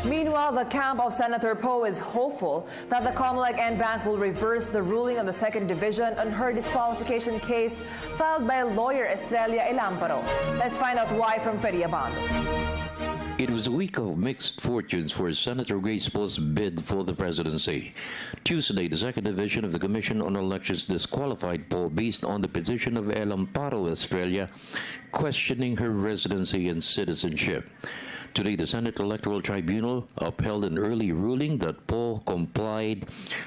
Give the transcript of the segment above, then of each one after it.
Meanwhile, the camp of Senator Poe is hopeful that the COMELEC and banc will reverse the ruling of the second division on her disqualification case filed by lawyer Estrella Elamparo. Let's find out why from Freddie Abando. It was a week of mixed fortunes for Senator Grace Poe's bid for the presidency. Tuesday, the second division of the Commission on Elections disqualified Poe based on the petition of Elamparo Estrella questioning her residency and citizenship. Today, the Senate Electoral Tribunal upheld an early ruling that Poe complied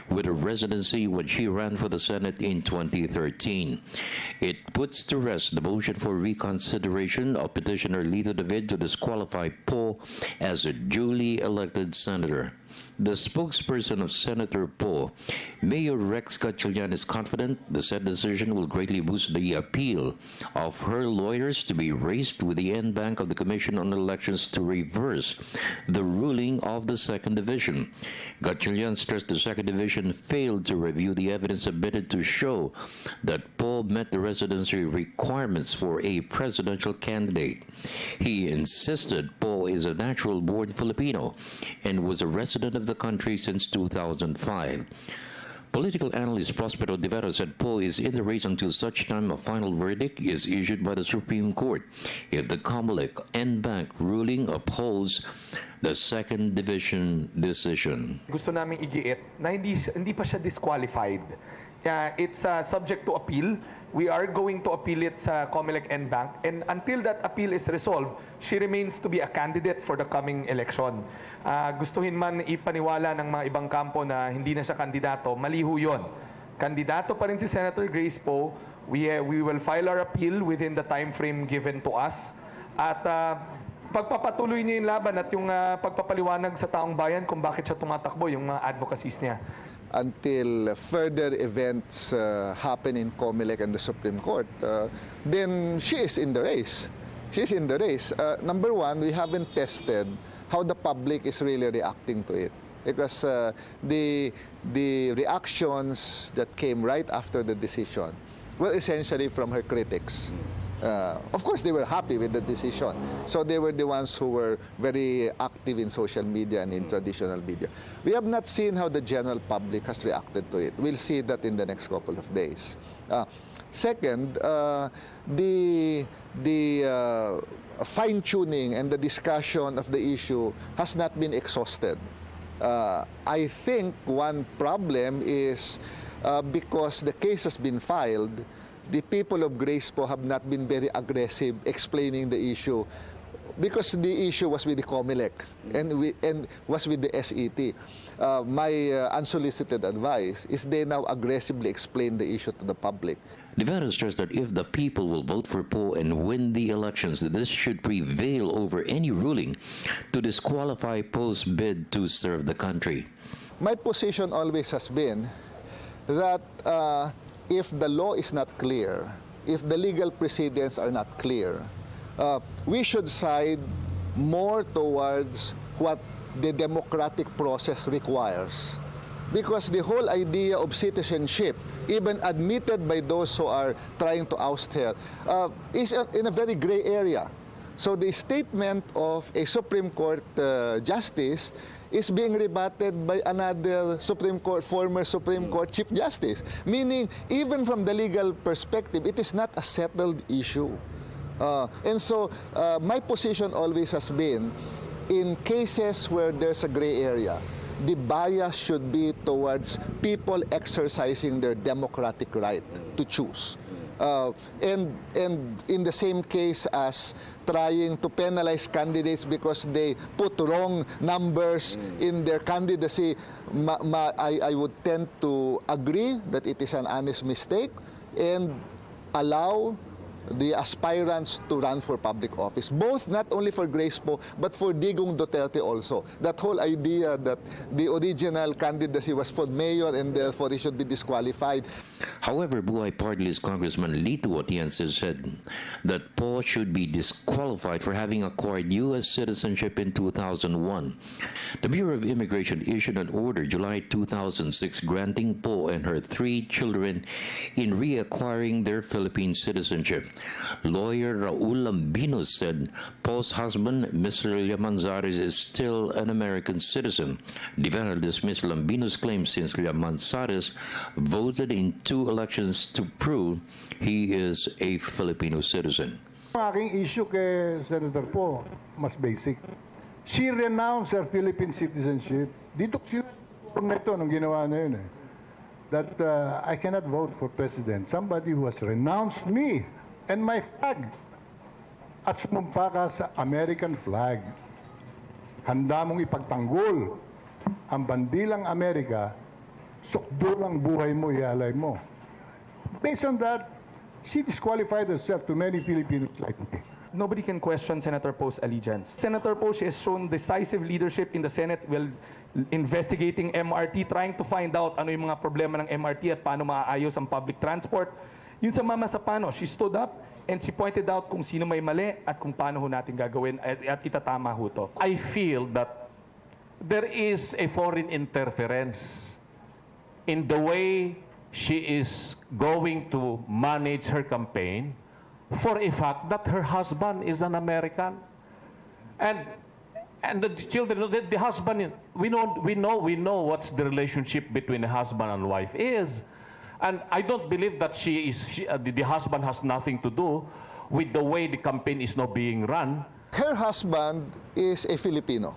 with her residency when she ran for the Senate in 2013. It puts to rest the motion for reconsideration of petitioner Lito David to disqualify Poe as a duly elected senator. The spokesperson of Senator Poe, Mayor Rex Gatchalian, is confident the said decision will greatly boost the appeal of her lawyers to be raised with the en banc of the Commission on Elections to reverse the ruling of the second division. Gatchalian stressed the second division failed to review the evidence submitted to show that Poe met the residency requirements for a presidential candidate. He insisted Poe is a natural-born Filipino and was a resident of the country since 2005. Political analyst Prospero De Vera said Poe is in the race until such time a final verdict is issued by the Supreme Court if the COMELEC en banc ruling upholds the second division decision. Gusto namin igiit na hindi pa siya disqualified. It's subject to appeal. We are going to appeal it sa COMELEC en banc, and until that appeal is resolved, she remains to be a candidate for the coming election. Gustuhin man ipaniwala ng mga ibang kampo na hindi na siya kandidato, maliho yun. Kandidato pa rin si Senator Grace Poe. We will file our appeal within the time frame given to us. At pagpapatuloy niya yung laban at yung pagpapaliwanag sa taong bayan kung bakit siya tumatakbo, yung mga advocacies niya. Until further events happen in COMELEC and the Supreme Court, then she is in the race. She is in the race. Number one, we haven't tested how the public is really reacting to it. Because the reactions that came right after the decision were essentially from her critics. Of course, they were happy with the decision. So they were the ones who were very active in social media and in traditional media. We have not seen how the general public has reacted to it. We'll see that in the next couple of days. Second, the fine-tuning and the discussion of the issue has not been exhausted. I think one problem is because the case has been filed, the people of Grace Poe have not been very aggressive explaining the issue because the issue was with the COMELEC and was with the SET. My unsolicited advice is they now aggressively explain the issue to the public. De Vera stressed that if the people will vote for Poe and win the elections, this should prevail over any ruling to disqualify Poe's bid to serve the country. My position always has been that if the law is not clear, if the legal precedents are not clear, we should side more towards what the democratic process requires. Because the whole idea of citizenship, even admitted by those who are trying to oust her, is in a very gray area. So the statement of a Supreme Court justice is being rebutted by another former Supreme Court Chief Justice. Meaning, even from the legal perspective, it is not a settled issue. And so, my position always has been, in cases where there's a gray area, the bias should be towards people exercising their democratic right to choose. And in the same case as trying to penalize candidates because they put wrong numbers in their candidacy, I would tend to agree that it is an honest mistake and allow the aspirants to run for public office, both not only for Grace Poe, but for Digong Duterte also. That whole idea that the original candidacy was for mayor and therefore he should be disqualified. However, Buhay Party List Congressman Lito Atienza said that Poe should be disqualified for having acquired U.S. citizenship in 2001. The Bureau of Immigration issued an order July 2006 granting Poe and her 3 children in reacquiring their Philippine citizenship. Lawyer Raul Lambinos said Paul's husband, Mr. Llamanzares, is still an American citizen. The panel dismissed Lambinos' claim since Llamanzares voted in 2 elections to prove he is a Filipino citizen. Ang aking issue kay Senator Po, mas basic. She renounced her Philippine citizenship. Dito na ito nung ginawa na yun that I cannot vote for president. Somebody who has renounced me and my flag at sumumpa ka sa American flag. Handa mong ipagtanggol ang bandilang Amerika, sukdulang buhay mo, ialay mo. Based on that, she disqualified herself to many Filipinos like me. Nobody can question Senator Poe's allegiance. Senator Poe, she has shown decisive leadership in the Senate while investigating MRT, trying to find out ano yung mga problema ng MRT at paano maaayos ang public transport. Yun sa Mama Sapano, she stood up and she pointed out kung sino may mali at kung paano ho natin gagawin at itatama ho to. I feel that there is a foreign interference in the way she is going to manage her campaign for a fact that her husband is an American. And the children, the husband, we know what's the relationship between a husband and wife is. And I don't believe that the husband has nothing to do with the way the campaign is now being run. Her husband is a Filipino.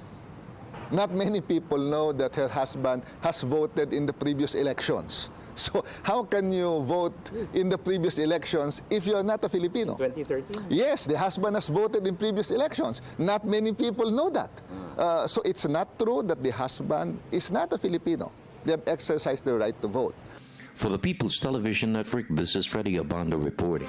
Not many people know that her husband has voted in the previous elections. So how can you vote in the previous elections if you are not a Filipino? 2013? Yes, the husband has voted in previous elections. Not many people know that. So it's not true that the husband is not a Filipino. They have exercised their right to vote. For the People's Television Network, this is Freddie Abando reporting.